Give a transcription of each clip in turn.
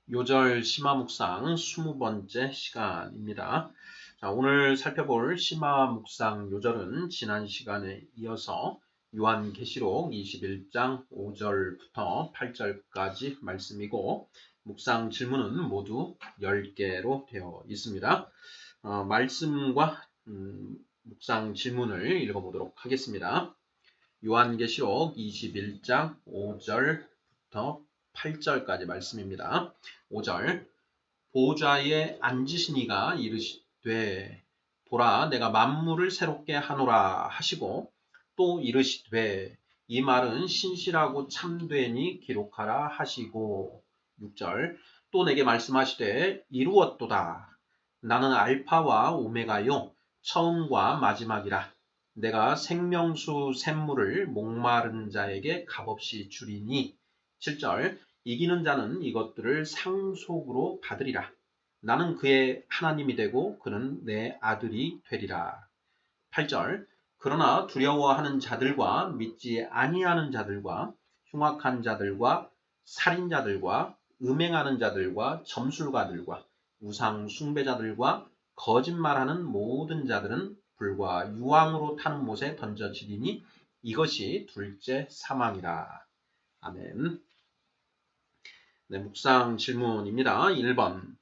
요절 심화 묵상 20번째 시간입니다. 자, 오늘 살펴볼 심화 묵상 요절은 지난 시간에 이어서 요한계시록 21장 5절부터 8절까지 말씀이고 묵상 질문은 모두 10개로 되어 있습니다. 말씀과 묵상 질문을 읽어보도록 하겠습니다. 요한계시록 21장 5절부터 8절까지 말씀입니다. 5절 보좌에 앉으신 이가 이르시되 보라 내가 만물을 새롭게 하노라 하시고 또 이르시되 이 말은 신실하고 참되니 기록하라 하시고 6절 또 내게 말씀하시되 이루었도다 나는 알파와 오메가요 처음과 마지막이라 내가 생명수 샘물을 목마른 자에게 값없이 주리니 7절 이기는 자는 이것들을 상속으로 받으리라. 나는 그의 하나님이 되고 그는 내 아들이 되리라. 8절 그러나 두려워하는 자들과 믿지 아니하는 자들과 흉악한 자들과 살인자들과 음행하는 자들과 점술가들과 우상 숭배자들과 거짓말하는 모든 자들은 불과 유황으로 타는 못에 던져지리니 이것이 둘째 사망이라. 아멘. 네, 묵상 질문입니다. 1번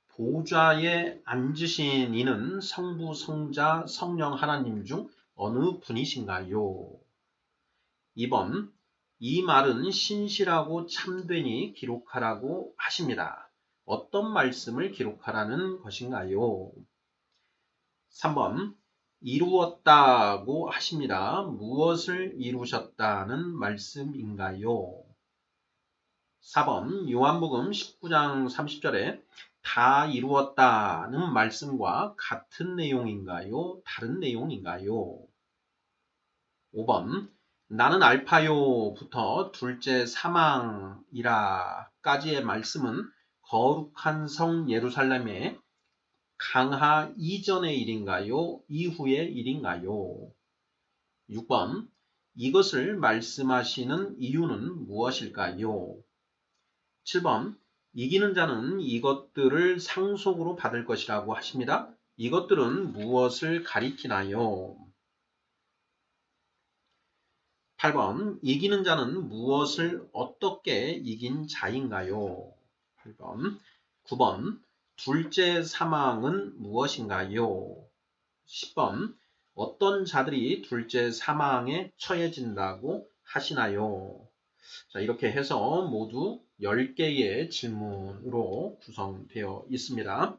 보좌에 앉으신 이는 성부, 성자, 성령 하나님 중 어느 분이신가요? 2번 이 말은 신실하고 참되니 기록하라고 하십니다. 어떤 말씀을 기록하라는 것인가요? 3번 이루었다고 하십니다. 무엇을 이루셨다는 말씀인가요? 4번 요한복음 19장 30절에 다 이루었다는 말씀과 같은 내용인가요? 다른 내용인가요? 5번 나는 알파요부터 둘째 사망이라까지의 말씀은 거룩한 성 예루살렘의 강하 이전의 일인가요? 이후의 일인가요? 6번 이것을 말씀하시는 이유는 무엇일까요? 7번 이기는 자는 이것들을 상속으로 받을 것이라고 하십니다. 이것들은 무엇을 가리키나요? 8번 이기는 자는 무엇을 어떻게 이긴 자인가요? 8번 9번 둘째 사망은 무엇인가요? 10번 어떤 자들이 둘째 사망에 처해진다고 하시나요? 자, 이렇게 해서 모두 10개의 질문으로 구성되어 있습니다.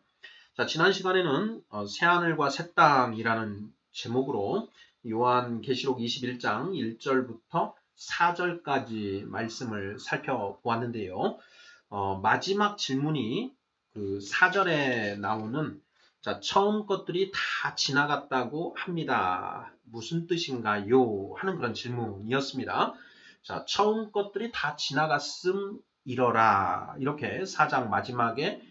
자, 지난 시간에는 새하늘과 새 땅이라는 제목으로 요한계시록 21장 1절부터 4절까지 말씀을 살펴보았는데요. 마지막 질문이 그 4절에 나오는 자, 처음 것들이 다 지나갔다고 합니다. 무슨 뜻인가요? 하는 그런 질문이었습니다. 자, 처음 것들이 다 지나갔음 이러라. 이렇게 4장 마지막에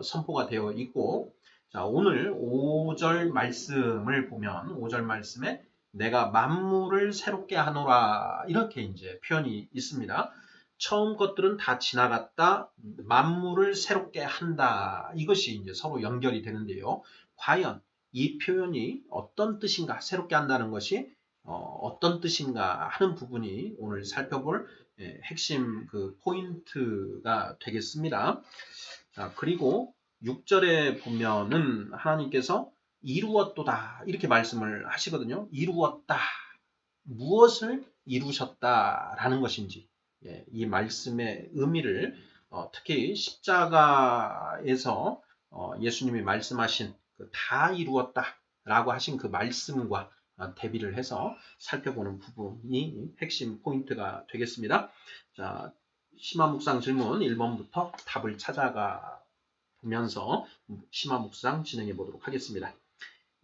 선포가 되어 있고, 자, 오늘 5절 말씀을 보면 5절 말씀에 내가 만물을 새롭게 하노라. 이렇게 이제 표현이 있습니다. 처음 것들은 다 지나갔다. 만물을 새롭게 한다. 이것이 이제 서로 연결이 되는데요. 과연 이 표현이 어떤 뜻인가? 새롭게 한다는 것이 어떤 뜻인가 하는 부분이 오늘 살펴볼 핵심 그 포인트가 되겠습니다. 자, 그리고 6절에 보면은 하나님께서 이루었도다 이렇게 말씀을 하시거든요. 이루었다. 무엇을 이루셨다라는 것인지 이 말씀의 의미를 특히 십자가에서 예수님이 말씀하신 다 이루었다라고 하신 그 말씀과 대비를 해서 살펴보는 부분이 핵심 포인트가 되겠습니다. 자, 심화 묵상 질문 1번부터 답을 찾아가 보면서 심화 묵상 진행해 보도록 하겠습니다.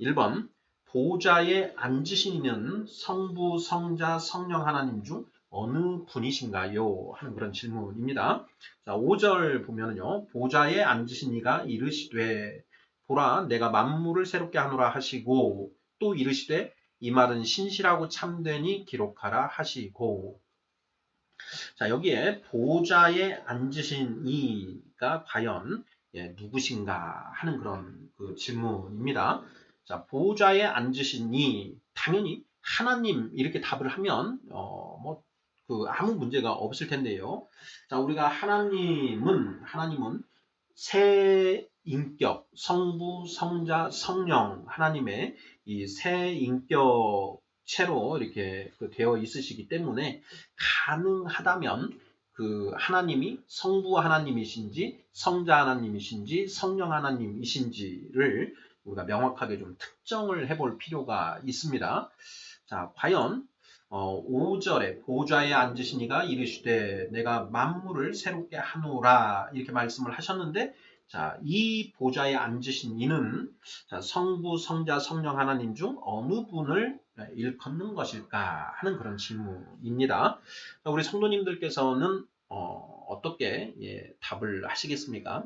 1번 보좌에 앉으신 이는 성부, 성자, 성령 하나님 중 어느 분이신가요? 하는 그런 질문입니다. 자, 5절 보면은요. 보좌에 앉으신 이가 이르시되 보라 내가 만물을 새롭게 하노라 하시고 또 이르시되 이 말은 신실하고 참되니 기록하라 하시고 자, 여기에 보좌에 앉으신 이가 과연 누구신가 하는 그런 그 질문입니다. 자, 보좌에 앉으신 이 당연히 하나님 이렇게 답을 하면 뭐 그 아무 문제가 없을 텐데요. 자, 우리가 하나님은 세 인격, 성부, 성자, 성령 하나님의 이 세 인격체로 이렇게 되어 있으시기 때문에 가능하다면 그 하나님이 성부 하나님이신지 성자 하나님이신지 성령 하나님이신지를 우리가 명확하게 좀 특정을 해볼 필요가 있습니다. 자, 과연 5절에 보좌에 앉으신 이가 이르시되 내가 만물을 새롭게 하노라 이렇게 말씀을 하셨는데, 자, 이 보좌에 앉으신 이는 자, 성부, 성자, 성령 하나님 중 어느 분을 일컫는 것일까 하는 그런 질문입니다. 자, 우리 성도님들께서는 어떻게 답을 하시겠습니까?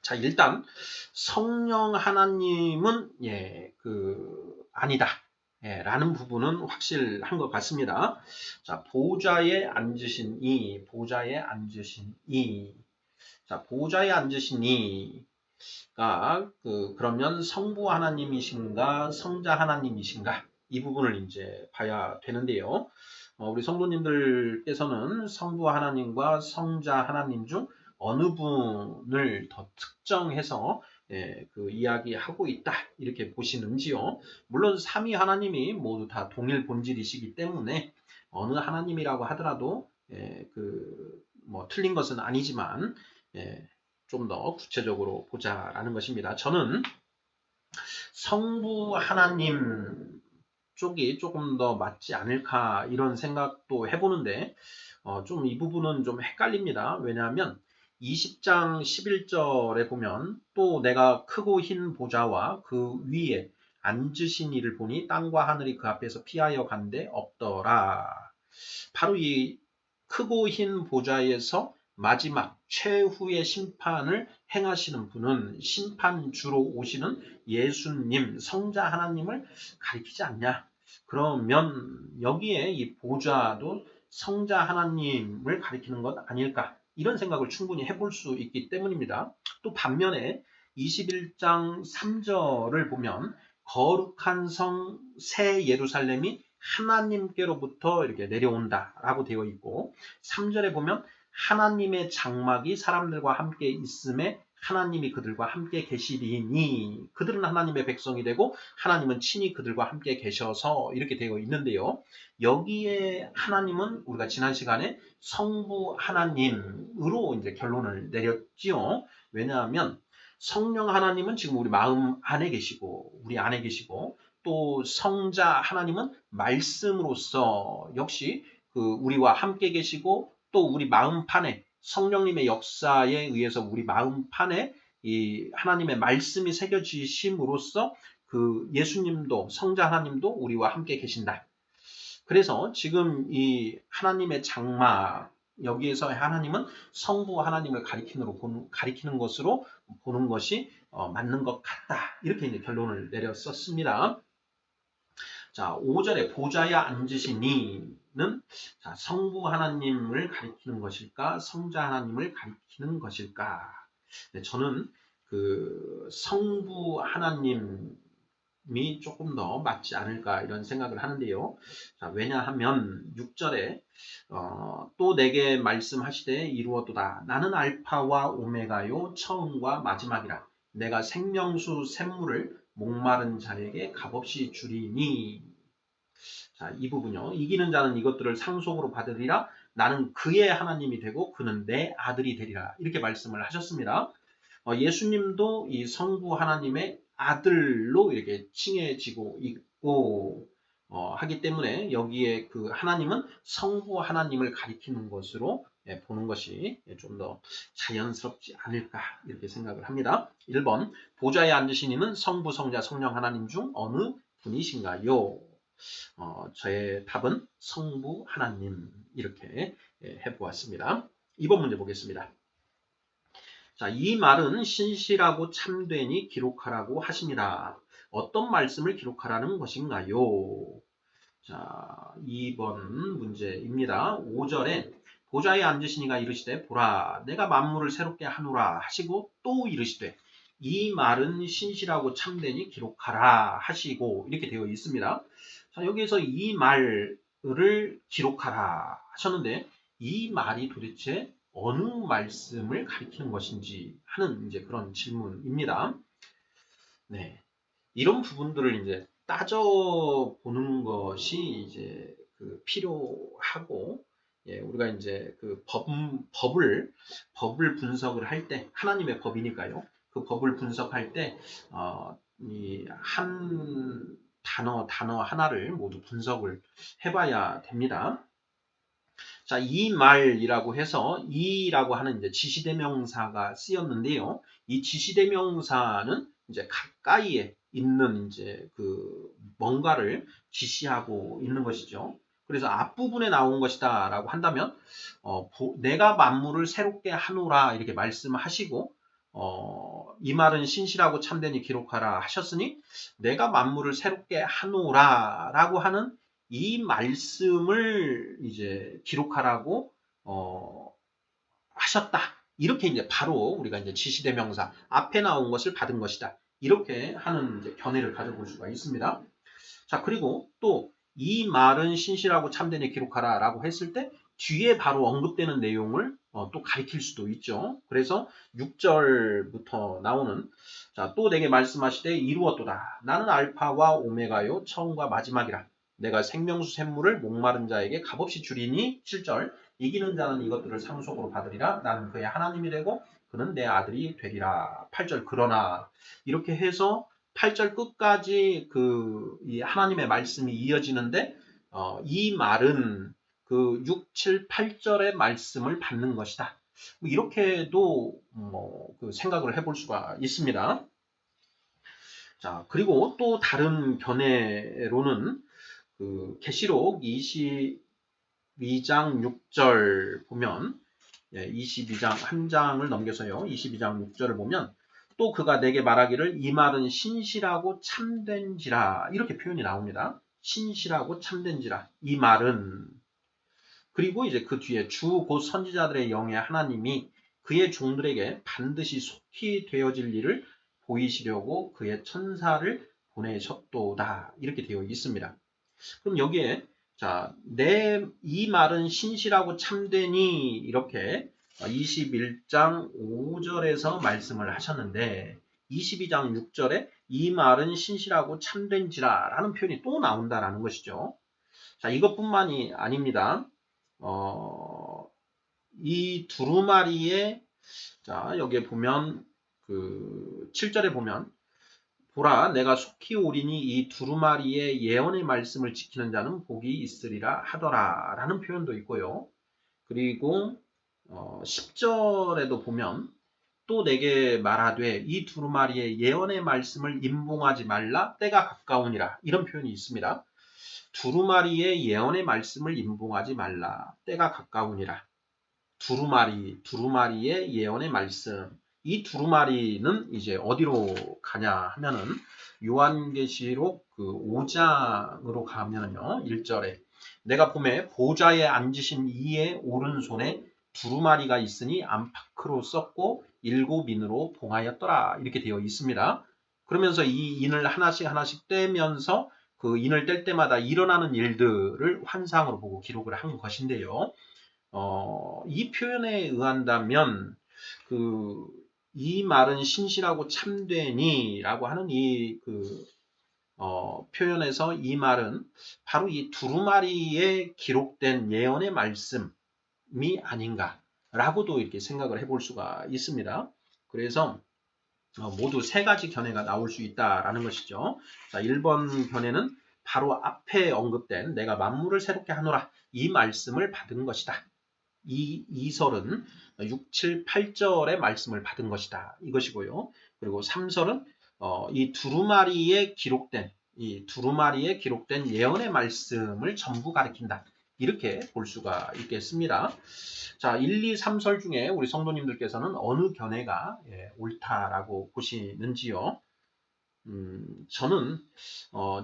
자, 일단 성령 하나님은 아니다. 라는 부분은 확실한 것 같습니다. 자, 보좌에 앉으신 이. 자, 보좌에 앉으신 이가 그러면 성부 하나님이신가, 성자 하나님이신가? 이 부분을 이제 봐야 되는데요. 우리 성도님들께서는 성부 하나님과 성자 하나님 중 어느 분을 더 특정해서 그 이야기하고 있다 이렇게 보시는지요. 물론 삼위 하나님이 모두 다 동일 본질이시기 때문에 어느 하나님이라고 하더라도 뭐 틀린 것은 아니지만 좀 더 구체적으로 보자라는 것입니다. 저는 성부 하나님 쪽이 조금 더 맞지 않을까 이런 생각도 해보는데 좀 이 부분은 좀 헷갈립니다. 왜냐하면 20장 11절에 보면 또 내가 크고 흰 보좌와 그 위에 앉으신 이를 보니 땅과 하늘이 그 앞에서 피하여 간데 없더라. 바로 이 크고 흰 보좌에서 마지막 최후의 심판을 행하시는 분은 심판주로 오시는 예수님, 성자 하나님을 가리키지 않냐? 그러면 여기에 이 보좌도 성자 하나님을 가리키는 것 아닐까? 이런 생각을 충분히 해볼 수 있기 때문입니다. 또 반면에 21장 3절을 보면 거룩한 성 새 예루살렘이 하나님께로부터 이렇게 내려온다라고 되어 있고, 3절에 보면 하나님의 장막이 사람들과 함께 있음에 하나님이 그들과 함께 계시리니 그들은 하나님의 백성이 되고 하나님은 친히 그들과 함께 계셔서 이렇게 되어 있는데요. 여기에 하나님은 우리가 지난 시간에 성부 하나님으로 이제 결론을 내렸지요. 왜냐하면 성령 하나님은 지금 우리 마음 안에 계시고 또 성자 하나님은 말씀으로서 역시 우리와 함께 계시고 또 우리 마음판에 성령님의 역사에 의해서 우리 마음판에 이 하나님의 말씀이 새겨지심으로써 예수님도 성자 하나님도 우리와 함께 계신다. 그래서 지금 이 하나님의 장막 여기에서 하나님은 성부 하나님을 가리키는 것으로 보는 것이 맞는 것 같다. 이렇게 이제 결론을 내렸었습니다. 자, 5절에 보좌에 앉으신 이는 자, 성부 하나님을 가리키는 것일까? 성자 하나님을 가리키는 것일까? 네, 저는 성부 하나님이 조금 더 맞지 않을까 이런 생각을 하는데요. 자, 왜냐하면 6절에 또 내게 말씀하시되 이루었도다. 나는 알파와 오메가요 처음과 마지막이라. 내가 생명수 샘물을 목마른 자에게 값없이 주리니. 자, 이 부분요. 이기는 자는 이것들을 상속으로 받으리라. 나는 그의 하나님이 되고 그는 내 아들이 되리라. 이렇게 말씀을 하셨습니다. 예수님도 이 성부 하나님의 아들로 이렇게 칭해지고 있고 하기 때문에 여기에 하나님은 성부 하나님을 가리키는 것으로 보는 것이 좀 더 자연스럽지 않을까 이렇게 생각을 합니다. 1번 보좌에 앉으신 이는 성부, 성자, 성령 하나님 중 어느 분이신가요? 저의 답은 성부 하나님 이렇게 해보았습니다. 2번 문제 보겠습니다. 자, 이 말은 신실하고 참되니 기록하라고 하십니다. 어떤 말씀을 기록하라는 것인가요? 자, 2번 문제입니다. 5절에 보좌에 앉으시니가 이르시되 보라 내가 만물을 새롭게 하노라 하시고 또 이르시되 이 말은 신실하고 참되니 기록하라 하시고 이렇게 되어 있습니다. 자, 여기에서 이 말을 기록하라 하셨는데 이 말이 도대체 어느 말씀을 가리키는 것인지 하는 이제 그런 질문입니다. 네. 이런 부분들을 이제 따져보는 것이 이제 그 필요하고, 예, 우리가 이제 그 법을 분석을 할 때, 하나님의 법이니까요. 그 법을 분석할 때, 이 한 단어 하나를 모두 분석을 해봐야 됩니다. 자, 이 말이라고 해서 이라고 하는 이제 지시대명사가 쓰였는데요. 이 지시대명사는 이제 가까이에 있는 이제 그 뭔가를 지시하고 있는 것이죠. 그래서 앞부분에 나온 것이다라고 한다면 내가 만물을 새롭게 하노라 이렇게 말씀하시고 이 말은 신실하고 참되니 기록하라 하셨으니 내가 만물을 새롭게 하노라라고 하는 이 말씀을 이제 기록하라고 하셨다. 이렇게 이제 바로 우리가 이제 지시대명사 앞에 나온 것을 받은 것이다. 이렇게 하는 이제 견해를 가져볼 수가 있습니다. 자, 그리고 또 이 말은 신실하고 참되니 기록하라라고 했을 때 뒤에 바로 언급되는 내용을 또 가리킬 수도 있죠. 그래서 6절부터 나오는 자, 또 내게 말씀하시되 이루었도다. 나는 알파와 오메가요 처음과 마지막이라. 내가 생명수 샘물을 목마른 자에게 값없이 주리니 7절 이기는 자는 이것들을 상속으로 받으리라. 나는 그의 하나님이 되고 그는 내 아들이 되리라. 8절 그러나 이렇게 해서 8절 끝까지 이 하나님의 말씀이 이어지는데 이 말은 그 6, 7, 8절의 말씀을 받는 것이다. 이렇게도 그 생각을 해볼 수가 있습니다. 자, 그리고 또 다른 견해로는 그 계시록 22장 6절 보면 22장 한 장을 넘겨서요. 22장 6절을 보면 또 그가 내게 말하기를 이 말은 신실하고 참된지라 이렇게 표현이 나옵니다. 신실하고 참된지라 이 말은 그리고 이제 그 뒤에 주 곧 선지자들의 영의 하나님이 그의 종들에게 반드시 속히 되어질 일을 보이시려고 그의 천사를 보내셨도다 이렇게 되어 있습니다. 그럼 여기에 자, 이 말은 신실하고 참되니 이렇게 21장 5절에서 말씀을 하셨는데 22장 6절에 이 말은 신실하고 참된지라 라는 표현이 또 나온다라는 것이죠. 자, 이것뿐만이 아닙니다. 이 두루마리에 자, 여기에 보면 그 7절에 보면 보라 내가 속히 오리니 이 두루마리의 예언의 말씀을 지키는 자는 복이 있으리라 하더라 라는 표현도 있고요. 그리고 10절에도 보면 또 내게 말하되 이 두루마리의 예언의 말씀을 임봉하지 말라 때가 가까우니라 이런 표현이 있습니다. 두루마리의 예언의 말씀을 임봉하지 말라 때가 가까우니라. 두루마리의 예언의 말씀. 이 두루마리는 이제 어디로 가냐 하면은 요한계시록 그 5장으로 가면은요. 1절에 내가 봄에 보좌에 앉으신 이의 오른손에 두루마리가 있으니 안팎으로 썼고 7인으로 봉하였더라. 이렇게 되어 있습니다. 그러면서 이 인을 하나씩 떼면서 그 인을 뗄 때마다 일어나는 일들을 환상으로 보고 기록을 한 것인데요. 이 표현에 의한다면 이 말은 신실하고 참되니라고 하는 표현에서 이 말은 바로 이 두루마리에 기록된 예언의 말씀이 아닌가라고도 이렇게 생각을 해볼 수가 있습니다. 그래서 모두 세 가지 견해가 나올 수 있다라는 것이죠. 자, 1번 견해는 바로 앞에 언급된 내가 만물을 새롭게 하노라 이 말씀을 받은 것이다. 이 설은 6, 7, 8절의 말씀을 받은 것이다. 이것이고요. 그리고 3설은 이 두루마리에 기록된 예언의 말씀을 전부 가리킨다. 이렇게 볼 수가 있겠습니다. 자, 1, 2, 3설 중에 우리 성도님들께서는 어느 견해가 옳다라고 보시는지요? 저는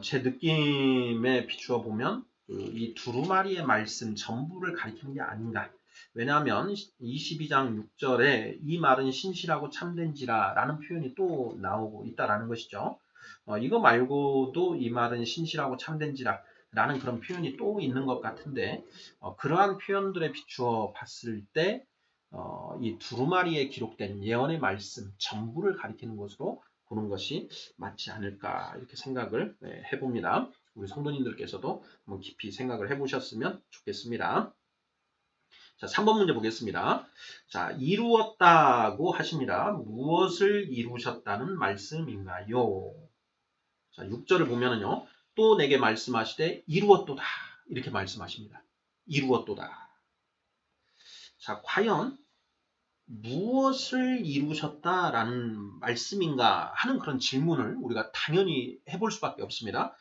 제 느낌에 비추어 보면 이 두루마리의 말씀 전부를 가리키는 게 아닌가. 왜냐하면 22장 6절에 이 말은 신실하고 참된지라 라는 표현이 또 나오고 있다라는 것이죠. 이거 말고도 이 말은 신실하고 참된지라 라는 그런 표현이 또 있는 것 같은데 그러한 표현들에 비추어 봤을 때 이 두루마리에 기록된 예언의 말씀 전부를 가리키는 것으로 보는 것이 맞지 않을까 이렇게 생각을 해봅니다. 우리 성도님들께서도 한번 깊이 생각을 해보셨으면 좋겠습니다. 자, 3번 문제 보겠습니다. 자, 이루었다고 하십니다. 무엇을 이루셨다는 말씀인가요? 자, 6절을 보면은요. 또 내게 말씀하시되 이루었도다. 이렇게 말씀하십니다. 이루었도다. 자, 과연 무엇을 이루셨다라는 말씀인가 하는 그런 질문을 우리가 당연히 해볼 수밖에 없습니다.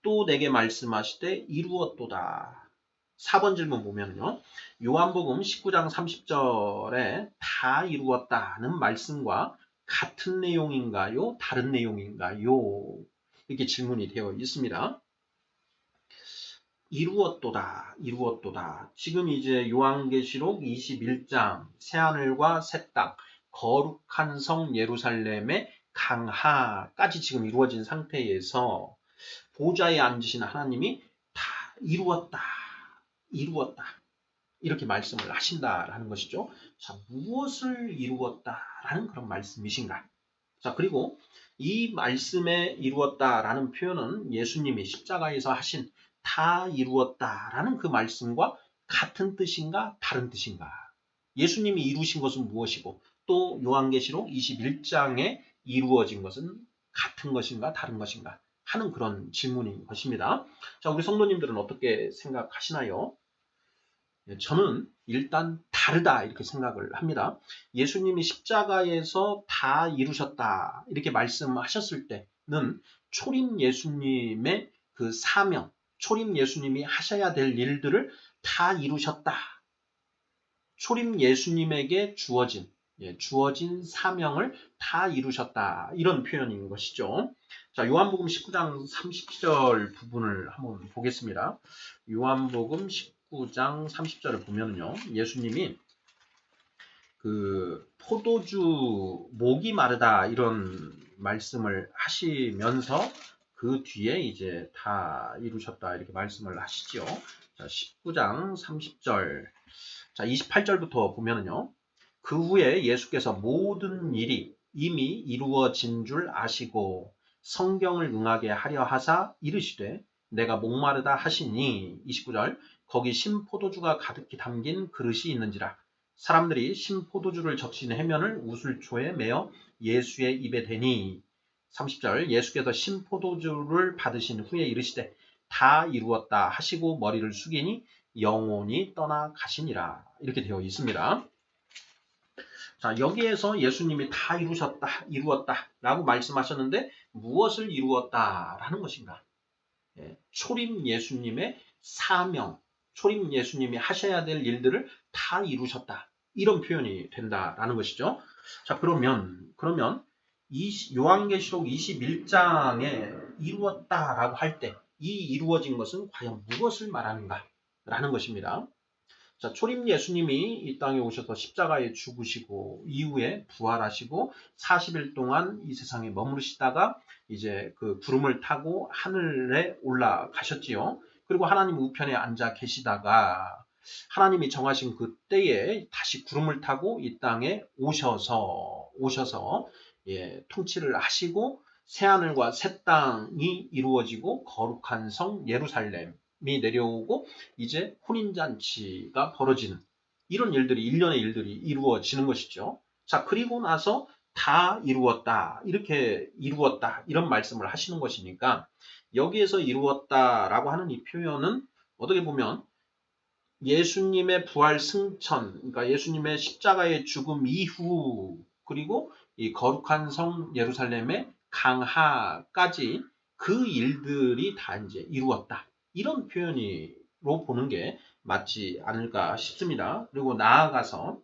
또 내게 말씀하시되 이루었도다. 4번 질문 보면요. 요한복음 19장 30절에 다 이루었다는 말씀과 같은 내용인가요? 다른 내용인가요? 이렇게 질문이 되어 있습니다. 이루었도다. 이루었도다. 지금 이제 요한계시록 21장 새하늘과 새 땅, 거룩한 성 예루살렘의 강하까지 지금 이루어진 상태에서 보좌에 앉으신 하나님이 다 이루었다. 이루었다. 이렇게 말씀을 하신다라는 것이죠. 자, 무엇을 이루었다라는 그런 말씀이신가? 자, 그리고 이 말씀에 이루었다라는 표현은 예수님이 십자가에서 하신 다 이루었다라는 그 말씀과 같은 뜻인가 다른 뜻인가? 예수님이 이루신 것은 무엇이고 또 요한계시록 21장에 이루어진 것은 같은 것인가 다른 것인가 하는 그런 질문인 것입니다. 자, 우리 성도님들은 어떻게 생각하시나요? 저는 일단 다르다 이렇게 생각을 합니다. 예수님이 십자가에서 다 이루셨다 이렇게 말씀하셨을 때는 초림 예수님의 그 사명, 초림 예수님이 하셔야 될 일들을 다 이루셨다. 초림 예수님에게 주어진 사명을 다 이루셨다. 이런 표현인 것이죠. 자, 요한복음 19장 30절 부분을 한번 보겠습니다. 요한복음 19장 30절을 보면요. 예수님이 그 포도주 목이 마르다 이런 말씀을 하시면서 그 뒤에 이제 다 이루셨다 이렇게 말씀을 하시죠. 자, 19장 30절. 자, 28절부터 보면은요. 그 후에 예수께서 모든 일이 이미 이루어진 줄 아시고 성경을 응하게 하려 하사 이르시되 내가 목마르다 하시니 29절 거기 신포도주가 가득히 담긴 그릇이 있는지라 사람들이 신포도주를 적신 해면을 우슬초에 메어 예수의 입에 대니 30절 예수께서 신포도주를 받으신 후에 이르시되 다 이루었다 하시고 머리를 숙이니 영혼이 떠나 가시니라 이렇게 되어 있습니다. 자, 여기에서 예수님이 다 이루었다 라고 말씀하셨는데 무엇을 이루었다라는 것인가? 초림 예수님의 사명, 초림 예수님이 하셔야 될 일들을 다 이루셨다. 이런 표현이 된다라는 것이죠. 자, 그러면 요한계시록 21장에 이루었다라고 할 때 이 이루어진 것은 과연 무엇을 말하는가? 라는 것입니다. 자, 초림 예수님이 이 땅에 오셔서 십자가에 죽으시고 이후에 부활하시고 40일 동안 이 세상에 머무르시다가 이제 그 구름을 타고 하늘에 올라가셨지요. 그리고 하나님 우편에 앉아 계시다가 하나님이 정하신 그 때에 다시 구름을 타고 이 땅에 오셔서 통치를 하시고 새하늘과 새 땅이 이루어지고 거룩한 성 예루살렘 이 내려오고 이제 혼인잔치가 벌어지는 이런 일들이 일련의 일들이 이루어지는 것이죠. 자, 그리고 나서 다 이루었다. 이렇게 이루었다. 이런 말씀을 하시는 것이니까 여기에서 이루었다라고 하는 이 표현은 어떻게 보면 예수님의 부활 승천, 그러니까 예수님의 십자가의 죽음 이후 그리고 이 거룩한 성 예루살렘의 강화까지 그 일들이 다 이제 이루었다. 이런 표현으로 보는 게 맞지 않을까 싶습니다. 그리고 나아가서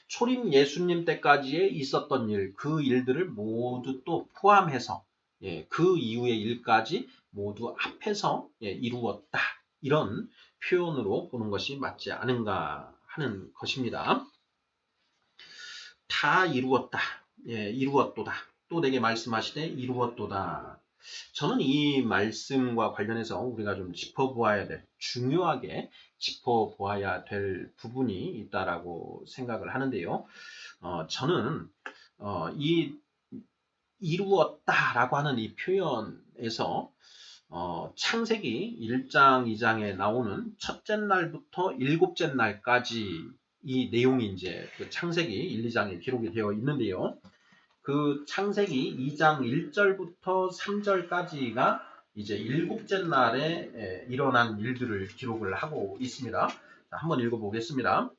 초림 예수님 때까지에 있었던 일, 그 일들을 모두 또 포함해서 예, 그 이후의 일까지 모두 앞에서 예, 이루었다. 이런 표현으로 보는 것이 맞지 않은가 하는 것입니다. 다 이루었다. 예, 이루었도다. 또 내게 말씀하시되 이루었도다. 저는 이 말씀과 관련해서 우리가 좀 짚어보아야 될, 중요하게 짚어보아야 될 부분이 있다라고 생각을 하는데요. 저는 이 이루었다라고 하는 이 표현에서 창세기 1장, 2장에 나오는 첫째 날부터 일곱째 날까지 이 내용이 이제 그 창세기 1, 2장에 기록이 되어 있는데요. 그 창세기 2장 1절부터 3절까지가 이제 일곱째 날에 일어난 일들을 기록을 하고 있습니다. 자, 한번 읽어보겠습니다.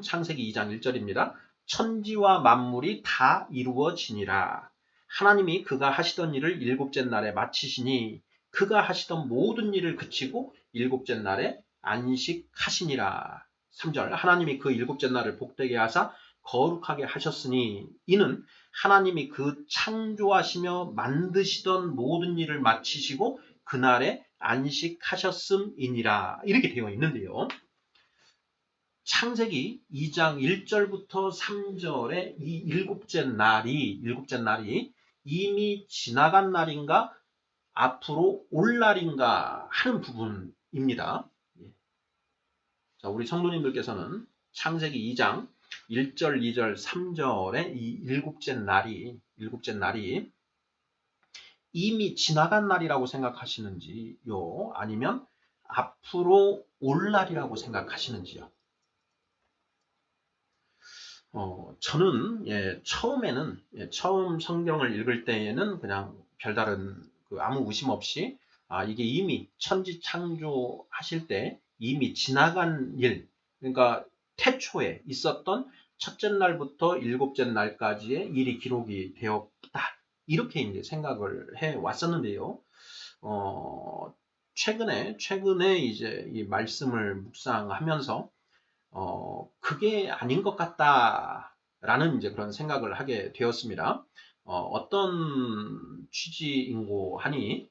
창세기 2장 1절입니다. 천지와 만물이 다 이루어지니라. 하나님이 그가 하시던 일을 일곱째 날에 마치시니 그가 하시던 모든 일을 그치고 일곱째 날에 안식하시니라. 3절 하나님이 그 일곱째 날을 복되게 하사 거룩하게 하셨으니 이는 하나님이 그 창조하시며 만드시던 모든 일을 마치시고 그날에 안식하셨음이니라. 이렇게 되어 있는데요. 창세기 2장 1절부터 3절의 이 일곱째 날이 이미 지나간 날인가 앞으로 올 날인가 하는 부분입니다. 자, 우리 성도님들께서는 창세기 2장 1절, 2절, 3절의 이 일곱째 날이 이미 지나간 날이라고 생각하시는지요? 아니면 앞으로 올 날이라고 생각하시는지요? 저는 처음 성경을 읽을 때에는 그냥 별다른 아무 의심 없이 이게 이미 천지 창조하실 때 이미 지나간 일, 그러니까 태초에 있었던 첫째 날부터 일곱째 날까지의 일이 기록이 되었다. 이렇게 이제 생각을 해 왔었는데요. 최근에 이제 이 말씀을 묵상하면서 그게 아닌 것 같다라는 이제 그런 생각을 하게 되었습니다. 어떤 취지인고 하니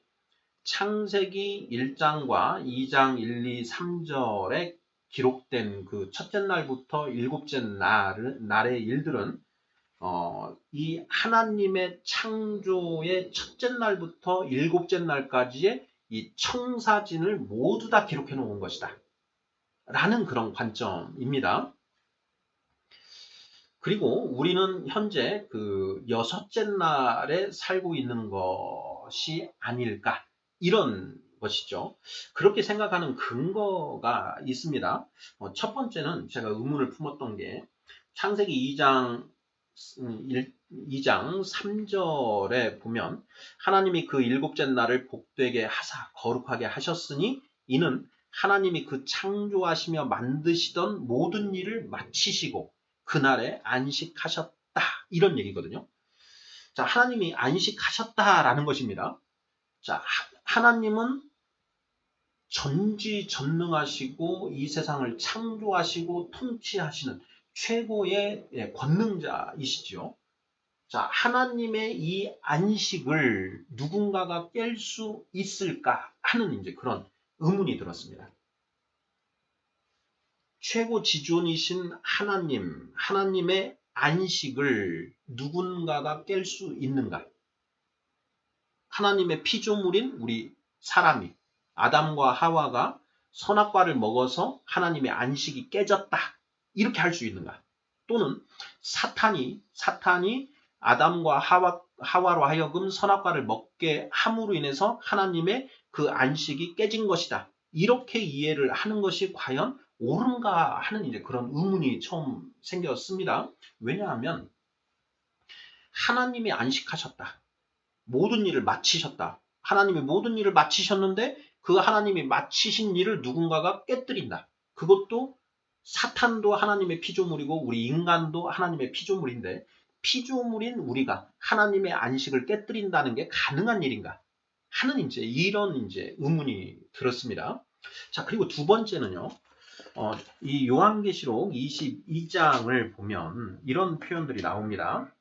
창세기 1장과 2장 1, 2, 3절에 기록된 그 첫째 날부터 일곱째 날의 일들은 이 하나님의 창조의 첫째 날부터 일곱째 날까지의 이 청사진을 모두 다 기록해 놓은 것이다. 라는 그런 관점입니다. 그리고 우리는 현재 그 여섯째 날에 살고 있는 것이 아닐까 이런 것이죠. 그렇게 생각하는 근거가 있습니다. 첫 번째는 제가 의문을 품었던 게 창세기 2장 3절에 보면 하나님이 그 일곱째 날을 복되게 하사 거룩하게 하셨으니 이는 하나님이 그 창조하시며 만드시던 모든 일을 마치시고 그날에 안식하셨다. 이런 얘기거든요. 자, 하나님이 안식하셨다라는 것입니다. 자, 하나님은 전지전능하시고 이 세상을 창조하시고 통치하시는 최고의 권능자이시죠. 자, 하나님의 이 안식을 누군가가 깰 수 있을까 하는 이제 그런 의문이 들었습니다. 최고 지존이신 하나님의 안식을 누군가가 깰 수 있는가? 하나님의 피조물인 우리 사람이 아담과 하와가 선악과를 먹어서 하나님의 안식이 깨졌다. 이렇게 할 수 있는가? 또는 사탄이 아담과 하와로 하여금 선악과를 먹게 함으로 인해서 하나님의 그 안식이 깨진 것이다. 이렇게 이해를 하는 것이 과연 옳은가 하는 이제 그런 의문이 처음 생겼습니다. 왜냐하면 하나님이 안식하셨다. 모든 일을 마치셨다. 하나님이 모든 일을 마치셨는데 그 하나님이 마치신 일을 누군가가 깨뜨린다. 그것도 사탄도 하나님의 피조물이고 우리 인간도 하나님의 피조물인데 피조물인 우리가 하나님의 안식을 깨뜨린다는 게 가능한 일인가 하는 이제 이런 이제 의문이 들었습니다. 자, 그리고 두 번째는요. 이 요한계시록 22장을 보면 이런 표현들이 나옵니다.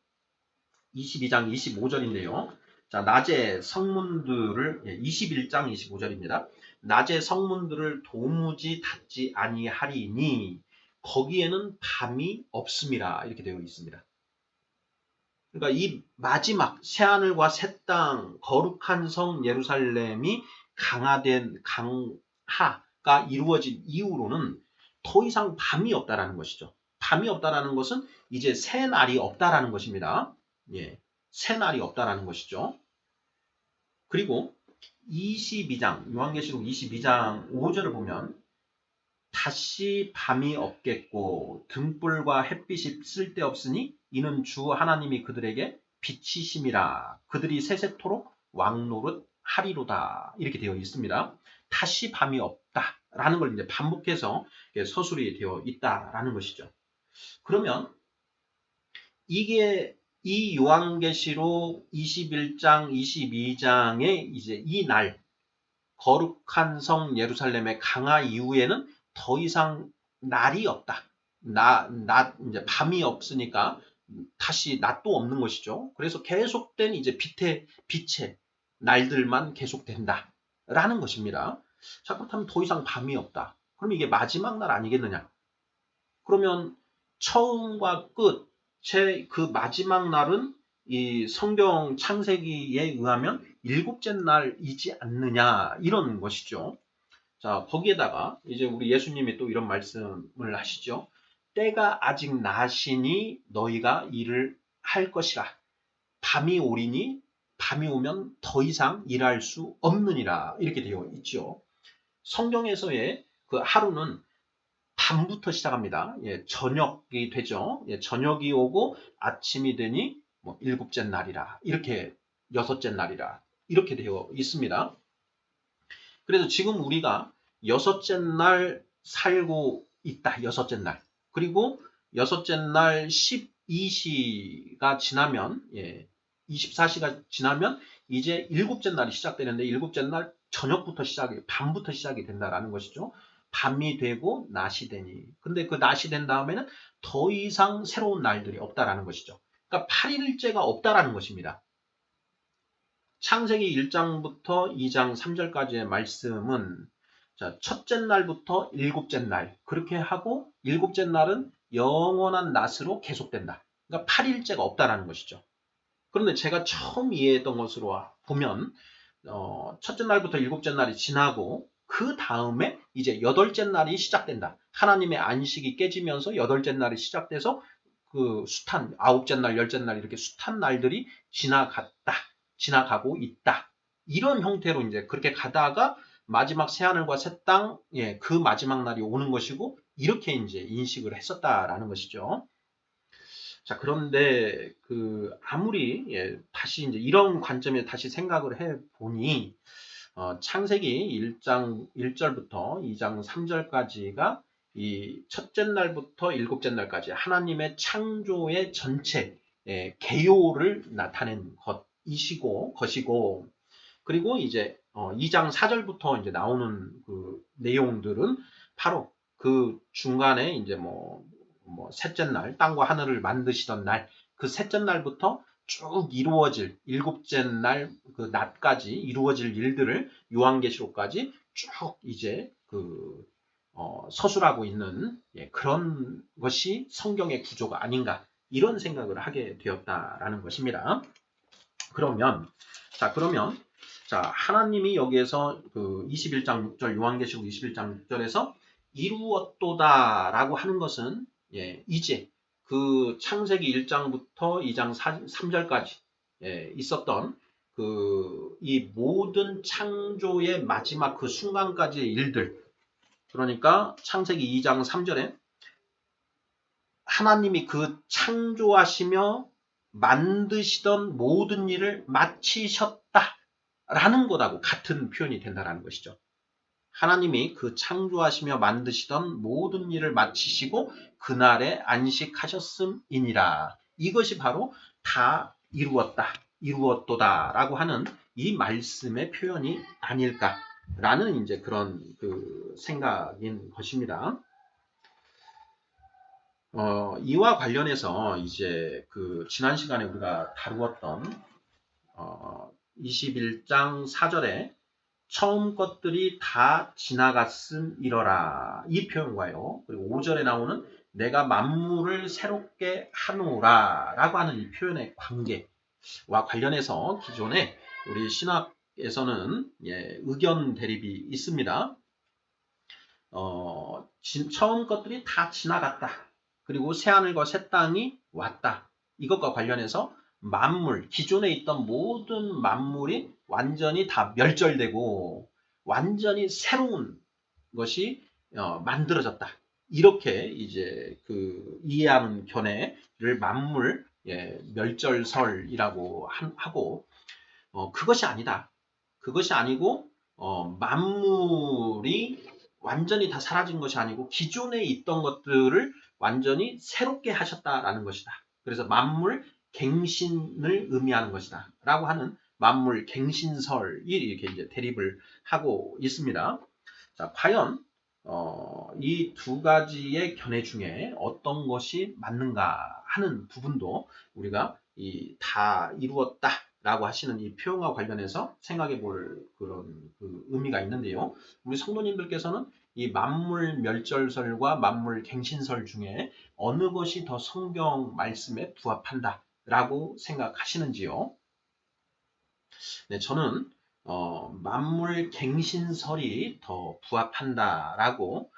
22장 25절인데요. 자, 낮의 성문들을 21장 25절입니다. 낮의 성문들을 도무지 닫지 아니하리니 거기에는 밤이 없음이라 이렇게 되어 있습니다. 그러니까 이 마지막 새하늘과 새 땅 거룩한 성 예루살렘이 강화가 이루어진 이후로는 더 이상 밤이 없다라는 것이죠. 밤이 없다라는 것은 이제 새 날이 없다라는 것입니다. 예, 새 날이 없다라는 것이죠. 그리고 22장 요한계시록 22장 5절을 보면 다시 밤이 없겠고 등불과 햇빛이 쓸데없으니 이는 주 하나님이 그들에게 빛이심이라 그들이 세세토록 왕노릇 하리로다 이렇게 되어 있습니다. 다시 밤이 없다라는 걸 이제 반복해서 서술이 되어 있다라는 것이죠. 그러면 이게 이 요한계시록 21장, 22장의 이제 이 날 거룩한 성 예루살렘의 강화 이후에는 더 이상 날이 없다. 이제 밤이 없으니까 다시 낮도 없는 것이죠. 그래서 계속된 이제 빛의 날들만 계속된다. 라는 것입니다. 자, 그렇다면 더 이상 밤이 없다. 그럼 이게 마지막 날 아니겠느냐? 그러면 처음과 끝의 그 마지막 날은 이 성경 창세기에 의하면 일곱째 날이지 않느냐 이런 것이죠. 자, 거기에다가 이제 우리 예수님이 또 이런 말씀을 하시죠. 때가 아직 나시니 너희가 일을 할 것이라. 밤이 오리니 밤이 오면 더 이상 일할 수 없느니라 이렇게 되어 있죠. 성경에서의 그 하루는 밤부터 시작합니다. 예, 저녁이 되죠. 예, 저녁이 오고 아침이 되니 뭐 일곱째 날이라 이렇게 여섯째 날이라 이렇게 되어 있습니다. 그래서 지금 우리가 여섯째 날 살고 있다. 여섯째 날. 그리고 여섯째 날 12시가 지나면 24시가 지나면 이제 일곱째 날이 시작되는데 일곱째 날 저녁부터 밤부터 시작이 된다라는 것이죠. 밤이 되고 낮이 되니. 근데 그 낮이 된 다음에는 더 이상 새로운 날들이 없다라는 것이죠. 그러니까 8일째가 없다라는 것입니다. 창세기 1장부터 2장 3절까지의 말씀은 자, 첫째 날부터 일곱째 날 그렇게 하고 일곱째 날은 영원한 낮으로 계속된다. 그러니까 8일째가 없다라는 것이죠. 그런데 제가 처음 이해했던 것으로 보면 첫째 날부터 일곱째 날이 지나고 그 다음에 이제 여덟째 날이 시작된다. 하나님의 안식이 깨지면서 여덟째 날이 시작돼서 그 숱한 아홉째 날, 열째 날 이렇게 숱한 날들이 지나가고 있다. 이런 형태로 이제 그렇게 가다가 마지막 새하늘과 새 땅, 그 마지막 날이 오는 것이고 이렇게 이제 인식을 했었다라는 것이죠. 자, 그런데 아무리 다시 이제 이런 관점에 다시 생각을 해 보니 창세기 1장 1절부터 2장 3절까지가 이 첫째 날부터 일곱째 날까지 하나님의 창조의 전체 개요를 나타낸 것이고 그리고 이제 2장 4절부터 이제 나오는 그 내용들은 바로 그 중간에 이제 뭐 셋째 날 땅과 하늘을 만드시던 날 그 셋째 날부터 쭉 이루어질 일곱째 날 그 낮까지 이루어질 일들을 요한계시록까지 쭉 이제 서술하고 있는 그런 것이 성경의 구조가 아닌가 이런 생각을 하게 되었다라는 것입니다. 그러면 하나님이 여기에서 그 21장 6절 요한계시록 21장 6절에서 이루었도다라고 하는 것은 이제 그 창세기 1장부터 2장 3절까지 있었던 이 모든 창조의 마지막 그 순간까지의 일들 그러니까 창세기 2장 3절에 하나님이 그 창조하시며 만드시던 모든 일을 마치셨다라는 것하고 같은 표현이 된다는 것이죠. 하나님이 그 창조하시며 만드시던 모든 일을 마치시고 그날에 안식하셨음이니라. 이것이 바로 다 이루었도다라고 하는 이 말씀의 표현이 아닐까라는 이제 그런 생각인 것입니다. 이와 관련해서 이제 지난 시간에 우리가 다루었던 21장 4절에 처음 것들이 다 지나갔음이러라. 이 표현과요. 그리고 5절에 나오는 내가 만물을 새롭게 하노라 라고 하는 이 표현의 관계와 관련해서 기존에 우리 신학에서는 의견 대립이 있습니다. 처음 것들이 다 지나갔다. 그리고 새하늘과 새 땅이 왔다. 이것과 관련해서 만물, 기존에 있던 모든 만물이 완전히 다 멸절되고 완전히 새로운 것이 만들어졌다. 이렇게 이제 이해하는 견해를 만물 멸절설이라고 하고 그것이 아니다. 그것이 아니고 만물이 완전히 다 사라진 것이 아니고 기존에 있던 것들을 완전히 새롭게 하셨다라는 것이다. 그래서 만물 갱신을 의미하는 것이다. 라고 하는 만물 갱신설이 이렇게 이제 대립을 하고 있습니다. 자, 과연 이 두 가지의 견해 중에 어떤 것이 맞는가 하는 부분도 우리가 다 이루었다. 라고 하시는 이 표현과 관련해서 생각해 볼 그런 의미가 있는데요. 우리 성도님들께서는 이 만물 멸절설과 만물 갱신설 중에 어느 것이 더 성경 말씀에 부합한다 라고 생각하시는지요? 네, 저는 만물 갱신설이 더 부합한다라고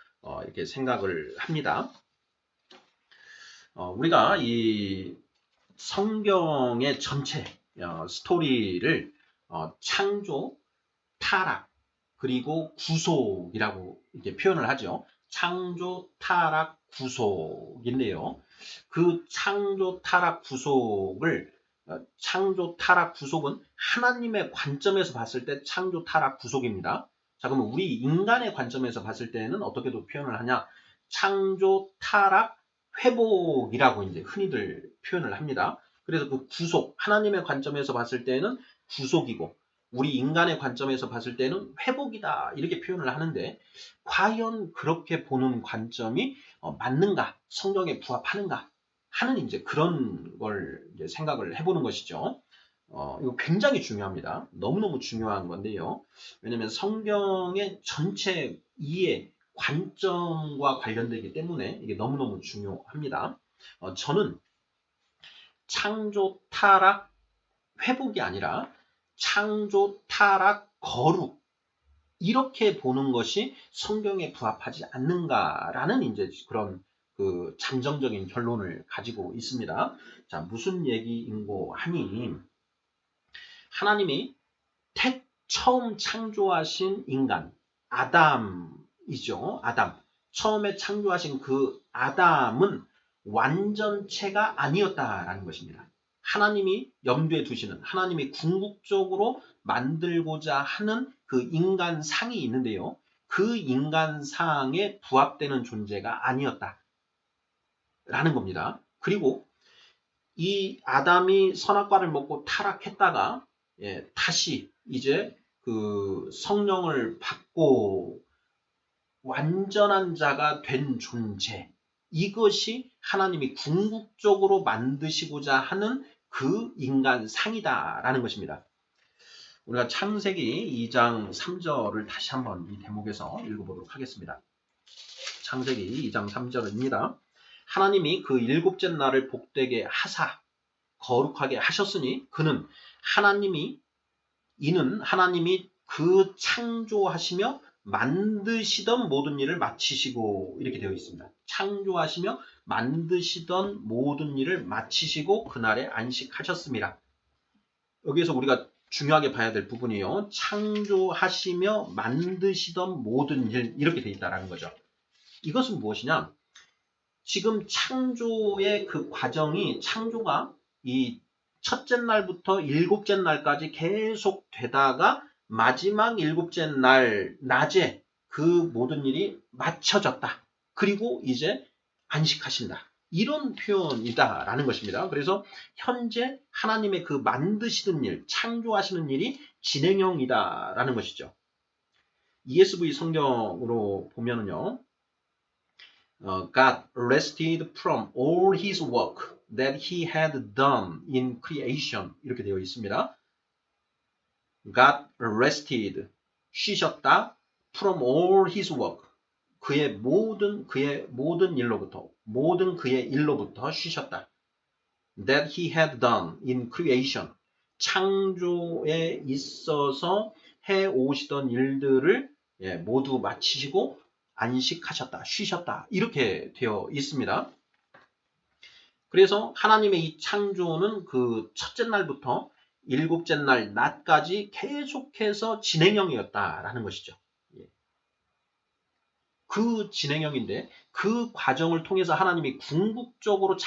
이렇게 생각을 합니다. 우리가 이 성경의 전체 스토리를 창조, 타락, 그리고 구속이라고 이렇게 표현을 하죠. 창조, 타락, 구속인데요. 그 창조, 타락, 구속을 창조, 타락, 구속은 하나님의 관점에서 봤을 때 창조, 타락, 구속입니다. 자, 그러면 우리 인간의 관점에서 봤을 때는 어떻게도 표현을 하냐? 창조, 타락, 회복이라고 이제 흔히들 표현을 합니다. 그래서 그 구속, 하나님의 관점에서 봤을 때는 구속이고, 우리 인간의 관점에서 봤을 때는 회복이다. 이렇게 표현을 하는데, 과연 그렇게 보는 관점이 맞는가? 성경에 부합하는가? 하는 이제 그런 걸 이제 생각을 해보는 것이죠. 이거 굉장히 중요합니다. 너무너무 중요한 건데요. 왜냐하면 성경의 전체 이해, 관점과 관련되기 때문에 이게 너무너무 중요합니다. 저는 창조, 타락, 회복이 아니라 창조, 타락, 거룩 이렇게 보는 것이 성경에 부합하지 않는가라는 이제 그런 잠정적인 결론을 가지고 있습니다. 자, 무슨 얘기인고 하니 하나님이 처음 창조하신 인간 아담이죠. 아담. 처음에 창조하신 그 아담은 완전체가 아니었다라는 것입니다. 하나님이 염두에 두시는 하나님이 궁극적으로 만들고자 하는 그 인간상이 있는데요. 그 인간상에 부합되는 존재가 아니었다라는 겁니다. 그리고 이 아담이 선악과를 먹고 타락했다가 다시 이제 그 성령을 받고 완전한 자가 된 존재, 이것이 하나님이 궁극적으로 만드시고자 하는 그 인간상이다라는 것입니다. 우리가 창세기 2장 3절을 다시 한번 이 대목에서 읽어보도록 하겠습니다. 창세기 2장 3절입니다. 하나님이 그 일곱째 날을 복되게 하사 거룩하게 하셨으니 이는 하나님이 그 창조하시며 만드시던 모든 일을 마치시고 이렇게 되어 있습니다. 창조하시며 만드시던 모든 일을 마치시고 그날에 안식하셨습니다. 여기에서 우리가 중요하게 봐야 될 부분이요. 창조하시며 만드시던 모든 일 이렇게 되어 있다는 거죠. 이것은 무엇이냐? 지금 창조의 그 과정이 창조가 이 첫째 날부터 일곱째 날까지 계속 되다가 마지막 일곱째 날 낮에 그 모든 일이 마쳐졌다. 그리고 이제 안식하신다. 이런 표현이다라는 것입니다. 그래서 현재 하나님의 그 만드시는 일, 창조하시는 일이 진행형이다라는 것이죠. ESV 성경으로 보면은요. God rested from all his work that he had done in creation 이렇게 되어 있습니다. got rested, 쉬셨다, from all his work, 그의 모든 그의 일로부터 쉬셨다. that he had done in creation, 창조에 있어서 해 오시던 일들을 모두 마치시고 안식하셨다, 쉬셨다, 이렇게 되어 있습니다. 그래서 하나님의 이 창조는 그 첫째 날부터 일곱째 날 낮까지 계속해서 진행형이었다라는 것이죠. 그 진행형인데 그 과정을 통해서 하나님이 궁극적으로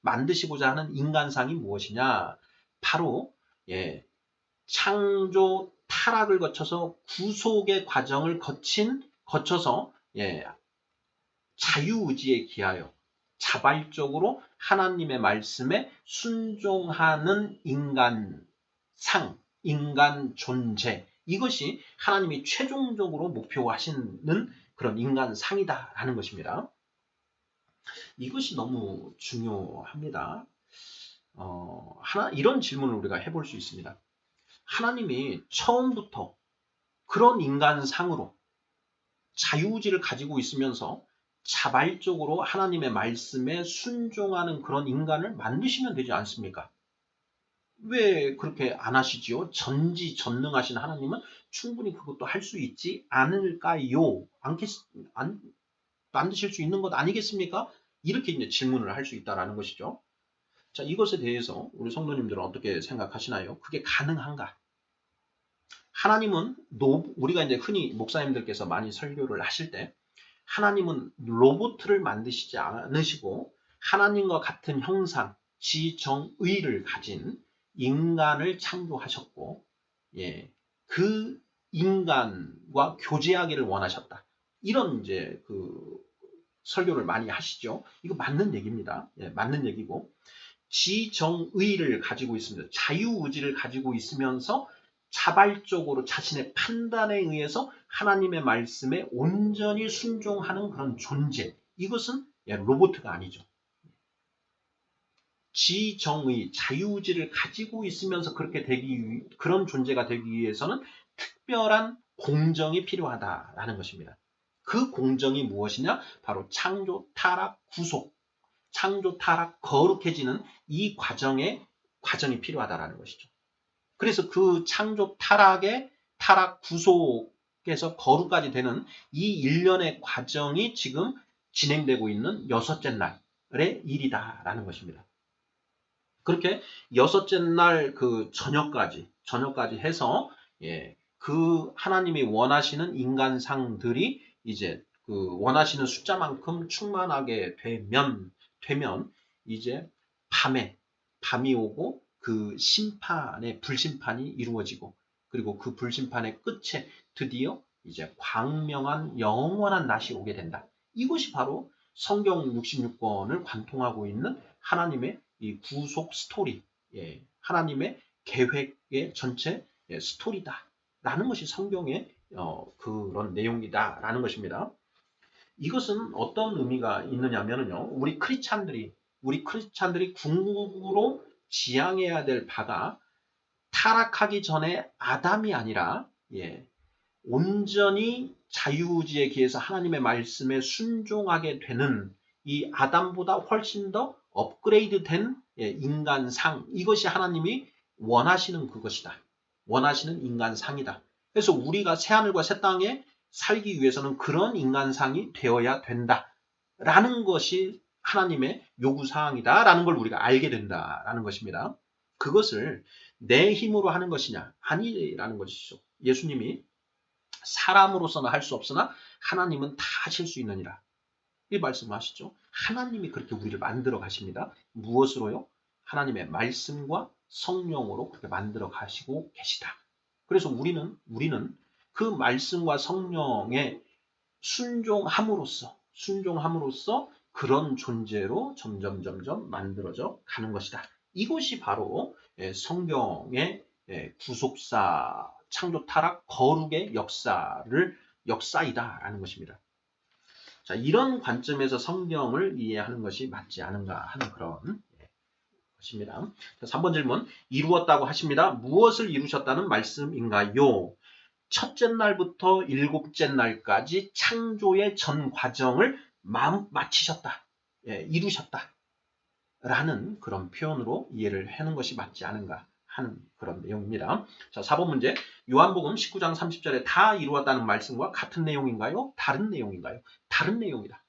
만드시고자 하는 인간상이 무엇이냐? 바로 창조 타락을 거쳐서 구속의 과정을 거쳐서 자유의지에 기하여 자발적으로 하나님의 말씀에 순종하는 인간 존재, 이것이 하나님이 최종적으로 목표하시는 그런 인간상이다라는 것입니다. 이것이 너무 중요합니다. 이런 질문을 우리가 해볼 수 있습니다. 하나님이 처음부터 그런 인간상으로 자유의지를 가지고 있으면서 자발적으로 하나님의 말씀에 순종하는 그런 인간을 만드시면 되지 않습니까? 왜 그렇게 안 하시지요? 전지전능하신 하나님은 충분히 그것도 할 수 있지 않을까요? 만드실 수 있는 것 아니겠습니까? 이렇게 이제 질문을 할 수 있다라는 것이죠. 자, 이것에 대해서 우리 성도님들은 어떻게 생각하시나요? 그게 가능한가? 하나님은 우리가 이제 흔히 목사님들께서 많이 설교를 하실 때 하나님은 로봇을 만드시지 않으시고 하나님과 같은 형상, 지정의를 가진 인간을 창조하셨고, 그 인간과 교제하기를 원하셨다. 이런 이제 그 설교를 많이 하시죠. 이거 맞는 얘기입니다. 맞는 얘기고, 지정의를 가지고 있습니다. 자유의지를 가지고 있으면서 자발적으로 자신의 판단에 의해서 하나님의 말씀에 온전히 순종하는 그런 존재. 이것은 로봇가 아니죠. 지정의, 자유의지를 가지고 있으면서 그런 존재가 되기 위해서는 특별한 공정이 필요하다라는 것입니다. 그 공정이 무엇이냐? 바로 창조, 타락, 구속, 창조, 타락, 거룩해지는 이 과정이 필요하다라는 것이죠. 그래서 그 창조, 타락, 구속에서 거룩까지 되는 이 일련의 과정이 지금 진행되고 있는 여섯째 날의 일이다라는 것입니다. 그렇게 여섯째 날 그 저녁까지 해서 그 하나님이 원하시는 인간상들이 이제 그 원하시는 숫자만큼 충만하게 되면 이제 밤이 오고 그 불심판이 이루어지고, 그리고 그 불심판의 끝에 드디어 이제 광명한 영원한 낮이 오게 된다. 이것이 바로 성경 66권을 관통하고 있는 하나님의 이 구속 스토리, 하나님의 계획의 전체 스토리다라는 것이 성경의 그런 내용이다라는 것입니다. 이것은 어떤 의미가 있느냐면요, 우리 크리스찬들이 궁극으로 지향해야 될 바가 타락하기 전에 아담이 아니라 온전히 자유의지에 기해서 하나님의 말씀에 순종하게 되는 이 아담보다 훨씬 더 업그레이드된 인간상, 이것이 하나님이 원하시는 그것이다. 원하시는 인간상이다. 그래서 우리가 새하늘과 새 땅에 살기 위해서는 그런 인간상이 되어야 된다라는 것이 하나님의 요구사항이다라는 걸 우리가 알게 된다라는 것입니다. 그것을 내 힘으로 하는 것이냐? 아니라는 것이죠. 예수님이 사람으로서는 할 수 없으나 하나님은 다 하실 수 있느니라. 이 말씀하시죠. 하나님이 그렇게 우리를 만들어 가십니다. 무엇으로요? 하나님의 말씀과 성령으로 그렇게 만들어 가시고 계시다. 그래서 우리는 그 말씀과 성령에 순종함으로써 그런 존재로 점점 만들어져 가는 것이다. 이것이 바로 성경의 구속사, 창조, 타락, 거룩의 역사이다라는 것입니다. 자, 이런 관점에서 성경을 이해하는 것이 맞지 않은가 하는 그런 것입니다. 3번 질문. 이루었다고 하십니다. 무엇을 이루셨다는 말씀인가요? 첫째 날부터 일곱째 날까지 창조의 전 과정을 마치셨다. 예, 이루셨다. 라는 그런 표현으로 이해를 하는 것이 맞지 않은가 하는 그런 내용입니다. 자, 4번 문제. 요한복음 19장 30절에 다 이루었다는 말씀과 같은 내용인가요? 다른 내용인가요? 다른 내용이다.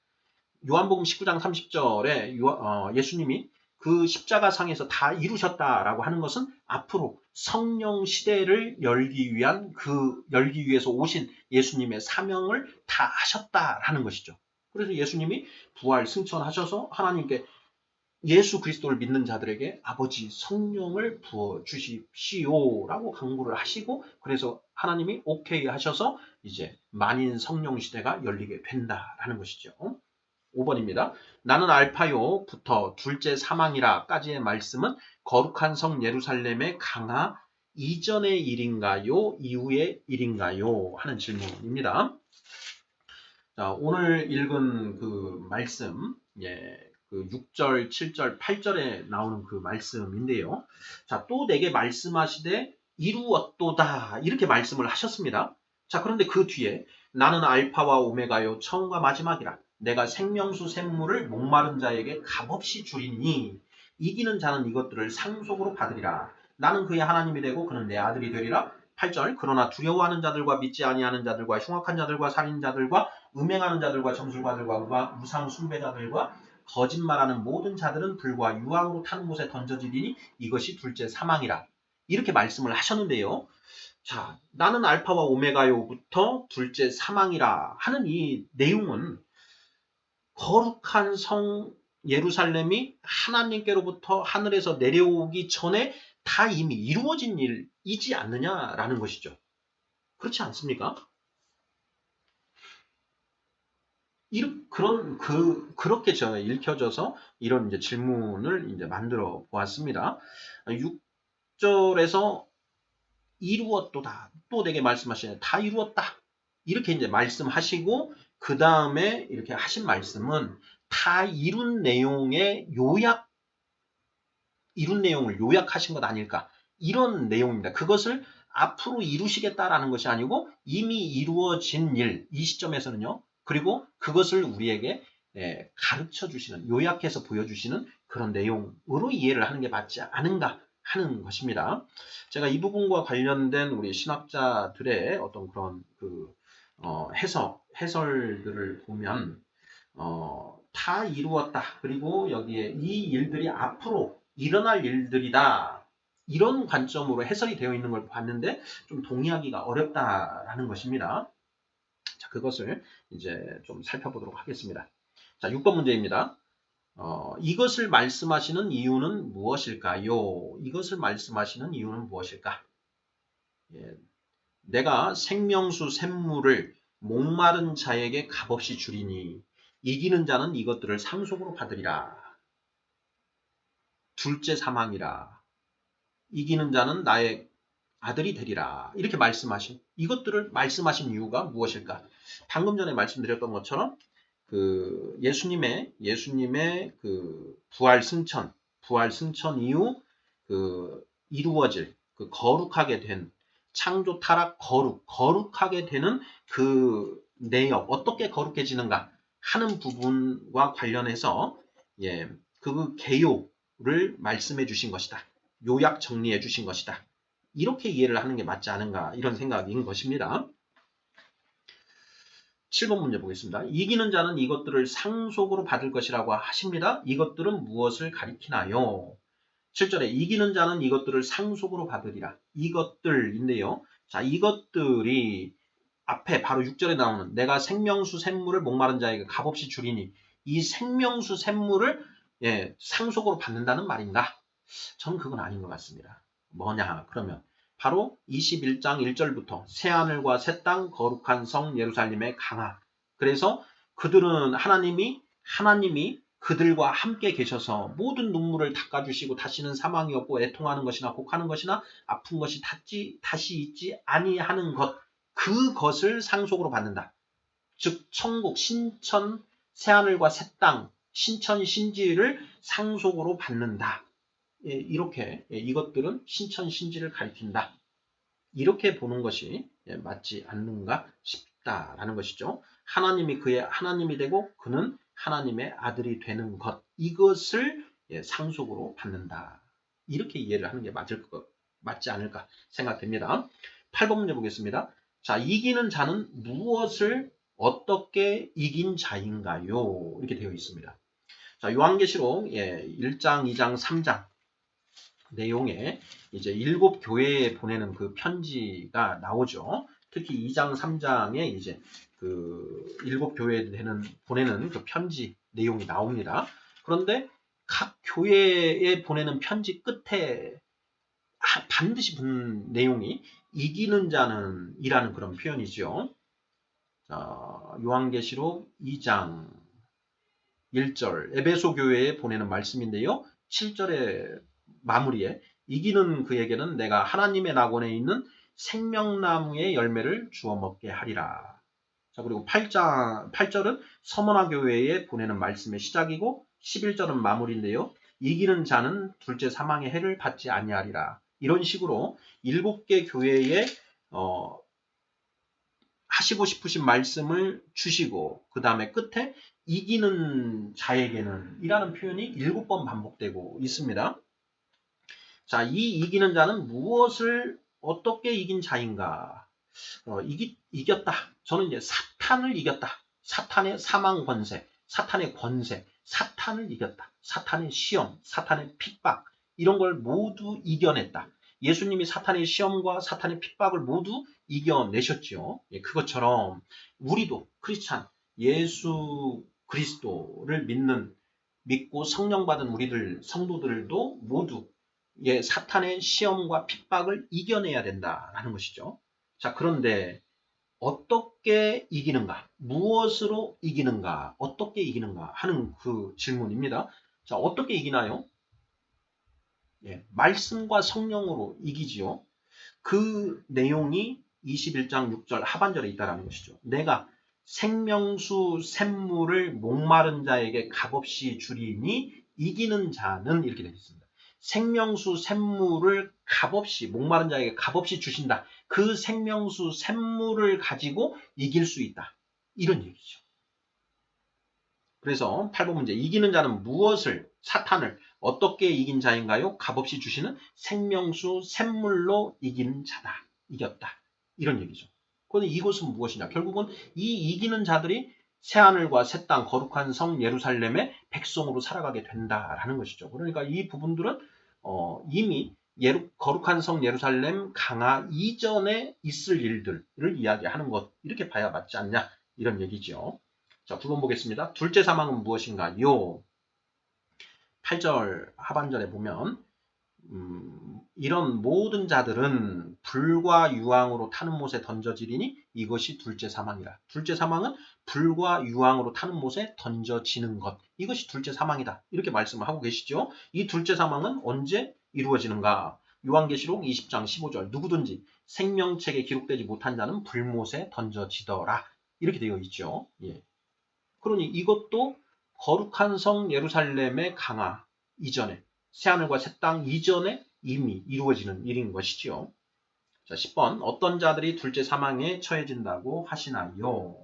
요한복음 19장 30절에 예수님이 그 십자가상에서 다 이루셨다라고 하는 것은 앞으로 성령 시대를 열기 위해서 오신 예수님의 사명을 다 하셨다라는 것이죠. 그래서 예수님이 부활 승천하셔서 하나님께 예수 그리스도를 믿는 자들에게 아버지 성령을 부어 주십시오라고 강구를 하시고, 그래서 하나님이 오케이 하셔서 이제 만인 성령 시대가 열리게 된다라는 것이죠. 5번입니다. 나는 알파요부터 둘째 사망이라까지의 말씀은 거룩한 성 예루살렘의 강화 이전의 일인가요? 이후의 일인가요? 하는 질문입니다. 자, 오늘 읽은 그 말씀, 그 6절, 7절, 8절에 나오는 그 말씀인데요. 자, 또 내게 말씀하시되 이루었도다 이렇게 말씀을 하셨습니다. 자, 그런데 그 뒤에 나는 알파와 오메가요 처음과 마지막이라 내가 생명수 샘물을 목마른 자에게 값없이 주리니 이기는 자는 이것들을 상속으로 받으리라. 나는 그의 하나님이 되고 그는 내 아들이 되리라. 8절. 그러나 두려워하는 자들과 믿지 아니하는 자들과 흉악한 자들과 살인자들과 음행하는 자들과 점술가들과 우상 숭배자들과 거짓말하는 모든 자들은 불과 유황으로 타는 곳에 던져지리니 이것이 둘째 사망이라. 이렇게 말씀을 하셨는데요. 자, 나는 알파와 오메가요부터 둘째 사망이라 하는 이 내용은 거룩한 성 예루살렘이 하나님께로부터 하늘에서 내려오기 전에 다 이미 이루어진 일이지 않느냐라는 것이죠. 그렇지 않습니까? 그렇게 읽혀져서 이런 이제 질문을 이제 만들어 보았습니다. 6절에서 이루었도다. 또 내게 말씀하시네. 다 이루었다. 이렇게 이제 말씀하시고, 그 다음에 이렇게 하신 말씀은 다 이룬 내용을 요약하신 것 아닐까. 이런 내용입니다. 그것을 앞으로 이루시겠다라는 것이 아니고 이미 이루어진 일, 이 시점에서는요. 그리고 그것을 우리에게 가르쳐 주시는, 요약해서 보여주시는 그런 내용으로 이해를 하는 게 맞지 않은가 하는 것입니다. 제가 이 부분과 관련된 우리 신학자들의 어떤 그런 해설들을 보면 다 이루었다. 그리고 여기에 이 일들이 앞으로 일어날 일들이다. 이런 관점으로 해설이 되어 있는 걸 봤는데 좀 동의하기가 어렵다라는 것입니다. 자, 그것을 이제 좀 살펴보도록 하겠습니다. 자, 6번 문제입니다. 이것을 말씀하시는 이유는 무엇일까요? 이것을 말씀하시는 이유는 무엇일까? 내가 생명수 샘물을 목마른 자에게 값없이 주리니 이기는 자는 이것들을 상속으로 받으리라. 둘째 사망이라. 이기는 자는 나의 아들이 되리라. 이렇게 이것들을 말씀하신 이유가 무엇일까? 방금 전에 말씀드렸던 것처럼 그 예수님의 그 부활 승천 이후 그 이루어질 그 거룩하게 된 창조 타락 거룩하게 되는 그 내역, 어떻게 거룩해지는가 하는 부분과 관련해서 그 개요를 말씀해 주신 것이다. 요약 정리해 주신 것이다. 이렇게 이해를 하는 게 맞지 않은가 이런 생각인 것입니다. 7번 문제 보겠습니다. 이기는 자는 이것들을 상속으로 받을 것이라고 하십니다. 이것들은 무엇을 가리키나요? 7절에 이기는 자는 이것들을 상속으로 받으리라. 이것들인데요. 자, 이것들이 앞에 바로 6절에 나오는 내가 생명수 샘물을 목마른 자에게 값없이 주리니 이 생명수 샘물을 상속으로 받는다는 말인가? 저는 그건 아닌 것 같습니다. 뭐냐 그러면 바로 21장 1절부터 새하늘과 새 땅 거룩한 성 예루살렘의 강화. 그래서 그들은 하나님이 그들과 함께 계셔서 모든 눈물을 닦아주시고 다시는 사망이 없고 애통하는 것이나 곡하는 것이나 아픈 것이 다시 있지 아니하는 것, 그것을 상속으로 받는다. 즉 천국, 신천, 새하늘과 새 땅, 신천, 신지를 상속으로 받는다. 이렇게 이것들은 신천신지를 가리킨다. 이렇게 보는 것이 맞지 않는가 싶다라는 것이죠. 하나님이 그의 하나님이 되고 그는 하나님의 아들이 되는 것, 이것을 상속으로 받는다. 이렇게 이해를 하는 게 맞지 않을까 생각됩니다. 8번 문제 보겠습니다. 자, 이기는 자는 무엇을 어떻게 이긴 자인가요? 이렇게 되어 있습니다. 자, 요한계시록 1장, 2장, 3장 내용에 이제 7 교회에 보내는 그 편지가 나오죠. 특히 2장, 3장에 이제 그 7 교회에 보내는 그 편지 내용이 나옵니다. 그런데 각 교회에 보내는 편지 끝에 반드시 붙는 내용이 이기는 자는 이라는 그런 표현이죠. 요한계시록 2장 1절 에베소 교회에 보내는 말씀인데요. 7절의 마무리에 이기는 그에게는 내가 하나님의 낙원에 있는 생명나무의 열매를 주워 먹게 하리라. 자, 그리고 8절은 서머나 교회에 보내는 말씀의 시작이고 11절은 마무리인데요. 이기는 자는 둘째 사망의 해를 받지 아니하리라. 이런 식으로 7개 교회에 하시고 싶으신 말씀을 주시고 그 다음에 끝에 이기는 자에게는 이라는 표현이 7번 반복되고 있습니다. 자, 이 이기는 자는 무엇을 어떻게 이긴 자인가? 이겼다. 저는 이제 사탄을 이겼다. 사탄의 사망 권세, 사탄의 권세, 사탄을 이겼다. 사탄의 시험, 사탄의 핍박 이런 걸 모두 이겨냈다. 예수님이 사탄의 시험과 사탄의 핍박을 모두 이겨내셨죠. 그것처럼 우리도 크리스찬 예수 그리스도를 믿고 성령 받은 우리들 성도들도 모두 사탄의 시험과 핍박을 이겨내야 된다라는 것이죠. 자, 그런데 어떻게 이기는가? 무엇으로 이기는가? 어떻게 이기는가? 하는 그 질문입니다. 자, 어떻게 이기나요? 말씀과 성령으로 이기지요. 그 내용이 21장 6절 하반절에 있다는 것이죠. 내가 생명수 샘물을 목마른 자에게 값없이 주리니 이기는 자는 이렇게 되어 있습니다. 생명수 샘물을 값없이 목마른 자에게 값없이 주신다. 그 생명수 샘물을 가지고 이길 수 있다. 이런 얘기죠. 그래서 8번 문제 이기는 자는 무엇을 사탄을 어떻게 이긴 자인가요? 값없이 주시는 생명수 샘물로 이긴 자다. 이겼다. 이런 얘기죠. 그런데 이것은 무엇이냐? 결국은 이 이기는 자들이 새하늘과 새 땅 거룩한 성 예루살렘의 백성으로 살아가게 된다라는 것이죠. 그러니까 이 부분들은 이미 거룩한 성 예루살렘 강화 이전에 있을 일들을 이야기하는 것 이렇게 봐야 맞지 않냐 이런 얘기죠. 자, 9번 보겠습니다. 둘째 사망은 무엇인가요? 8절 하반절에 보면 이런 모든 자들은 불과 유황으로 타는 못에 던져지리니 이것이 둘째 사망이라. 둘째 사망은 불과 유황으로 타는 못에 던져지는 것. 이것이 둘째 사망이다. 이렇게 말씀을 하고 계시죠. 이 둘째 사망은 언제 이루어지는가? 요한계시록 20장 15절 누구든지 생명책에 기록되지 못한 자는 불못에 던져지더라. 이렇게 되어 있죠. 그러니 이것도 거룩한 성 예루살렘의 강화 이전에 새하늘과 새 땅 이전에 이미 이루어지는 일인 것이지요. 자, 10번 어떤 자들이 둘째 사망에 처해진다고 하시나요?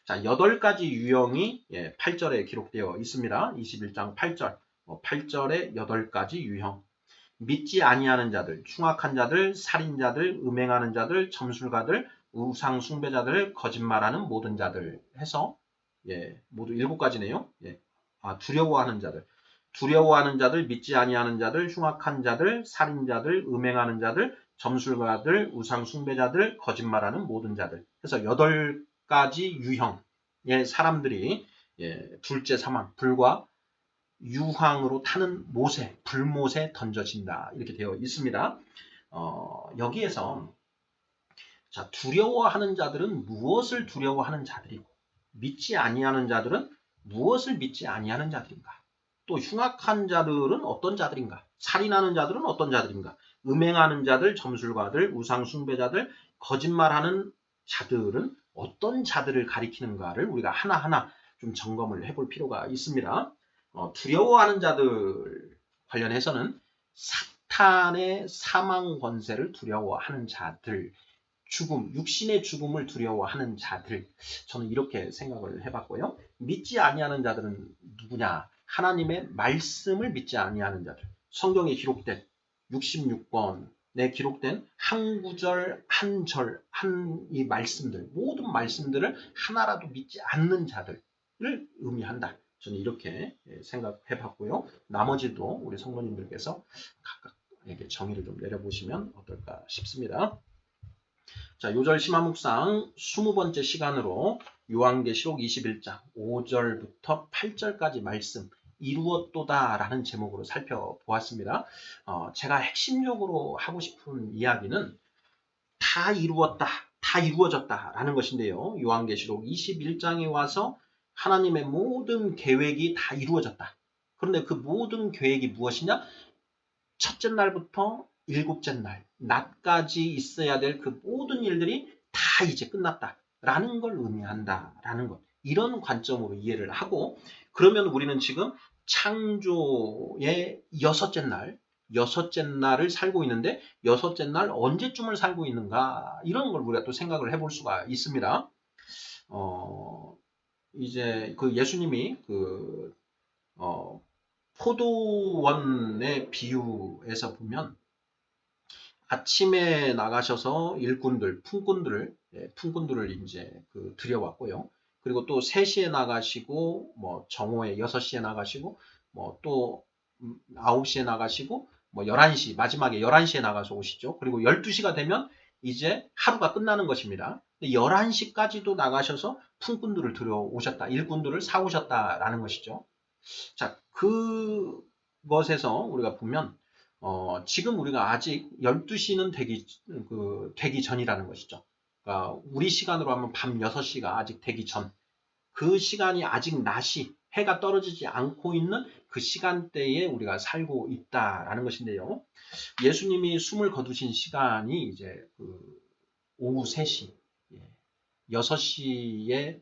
자, 8가지 유형이 8절에 기록되어 있습니다. 21장 8절 8절에 8가지 유형 믿지 아니하는 자들, 흉악한 자들, 살인자들, 음행하는 자들, 점술가들, 우상 숭배자들, 거짓말하는 모든 자들 해서 모두 7가지네요. 두려워하는 자들, 믿지 아니하는 자들, 흉악한 자들, 살인자들, 음행하는 자들, 점술가들, 우상 숭배자들, 거짓말하는 모든 자들. 해서 8가지 유형의 사람들이 둘째 사망, 불과 유황으로 타는 못에, 불못에 던져진다. 이렇게 되어 있습니다. 여기에서 자, 두려워하는 자들은 무엇을 두려워하는 자들이고 믿지 아니하는 자들은 무엇을 믿지 아니하는 자들인가? 또 흉악한 자들은 어떤 자들인가? 살인하는 자들은 어떤 자들인가? 음행하는 자들, 점술가들, 우상 숭배자들, 거짓말하는 자들은 어떤 자들을 가리키는가를 우리가 하나하나 좀 점검을 해볼 필요가 있습니다. 두려워하는 자들 관련해서는 사탄의 사망 권세를 두려워하는 자들, 죽음, 육신의 죽음을 두려워하는 자들, 저는 이렇게 생각을 해봤고요. 믿지 아니하는 자들은 누구냐? 하나님의 말씀을 믿지 아니하는 자들. 성경에 기록된 66권에 기록된 한 구절, 한 절, 한 이 말씀들, 모든 말씀들을 하나라도 믿지 않는 자들을 의미한다. 저는 이렇게 생각해 봤고요. 나머지도 우리 성도님들께서 각각 정의를 좀 내려보시면 어떨까 싶습니다. 자, 요절 심화 묵상 20번째 시간으로 요한계시록 21장 5절부터 8절까지 말씀 이루었도다라는 제목으로 살펴보았습니다. 제가 핵심적으로 하고 싶은 이야기는 다 이루었다, 다 이루어졌다라는 것인데요. 요한계시록 21장에 와서 하나님의 모든 계획이 다 이루어졌다. 그런데 그 모든 계획이 무엇이냐? 첫째 날부터 일곱째 날, 낮까지 있어야 될 그 모든 일들이 다 이제 끝났다라는 걸 의미한다라는 것. 이런 관점으로 이해를 하고, 그러면 우리는 지금 창조의 여섯째 날을 살고 있는데, 여섯째 날 언제쯤을 살고 있는가? 이런 걸 우리가 또 생각을 해볼 수가 있습니다. 이제 그 예수님이 포도원의 비유에서 보면 아침에 나가셔서 품꾼들을 이제 들여왔고요. 그리고 또 3시에 나가시고, 정오에 6시에 나가시고, 또 9시에 나가시고, 11시, 마지막에 11시에 나가서 오시죠. 그리고 12시가 되면 이제 하루가 끝나는 것입니다. 11시까지도 나가셔서 품꾼들을 들여오셨다. 일꾼들을 사오셨다라는 것이죠. 자, 그것에서 우리가 보면, 지금 우리가 아직 12시는 되기 전이라는 것이죠. 그러니까 우리 시간으로 하면 밤 6시가 아직 되기 전. 그 시간이 아직 해가 떨어지지 않고 있는 그 시간대에 우리가 살고 있다라는 것인데요. 예수님이 숨을 거두신 시간이 이제 오후 3시, 6시에,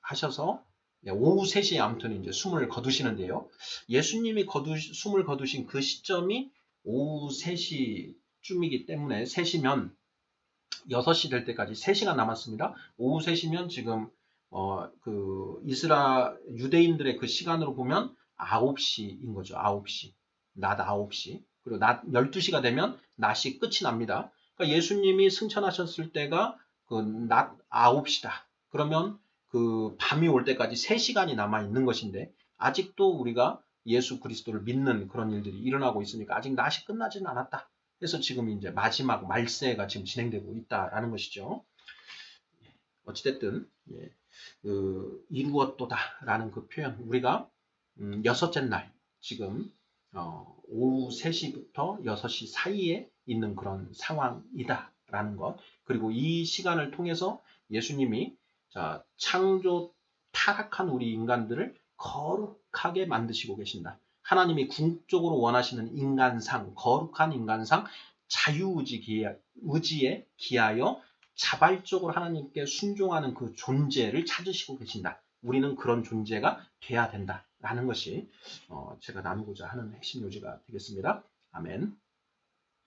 하셔서 오후 3시에 아무튼 이제 숨을 거두시는데요. 예수님이 숨을 거두신 그 시점이 오후 3시쯤이기 때문에 3시면 6시 될 때까지 3시간 남았습니다. 오후 3시면 지금 유대인들의 그 시간으로 보면 9시인 거죠. 9시. 낮 9시. 그리고 낮 12시가 되면 낮이 끝이 납니다. 그러니까 예수님이 승천하셨을 때가 낮 9시다. 그러면 밤이 올 때까지 3시간이 남아 있는 것인데, 아직도 우리가 예수 그리스도를 믿는 그런 일들이 일어나고 있으니까 아직 낮이 끝나지는 않았다. 그래서 지금 이제 마지막 말세가 지금 진행되고 있다라는 것이죠. 어찌됐든 이루었도다라는 그 표현, 우리가 여섯째 날 지금 오후 3시부터 6시 사이에 있는 그런 상황이다라는 것. 그리고 이 시간을 통해서 예수님이 창조 타락한 우리 인간들을 거룩하게 만드시고 계신다. 하나님이 궁극적으로 원하시는 인간상, 거룩한 인간상, 자유의지에 기하여 자발적으로 하나님께 순종하는 그 존재를 찾으시고 계신다. 우리는 그런 존재가 돼야 된다라는 것이 제가 나누고자 하는 핵심 요지가 되겠습니다. 아멘.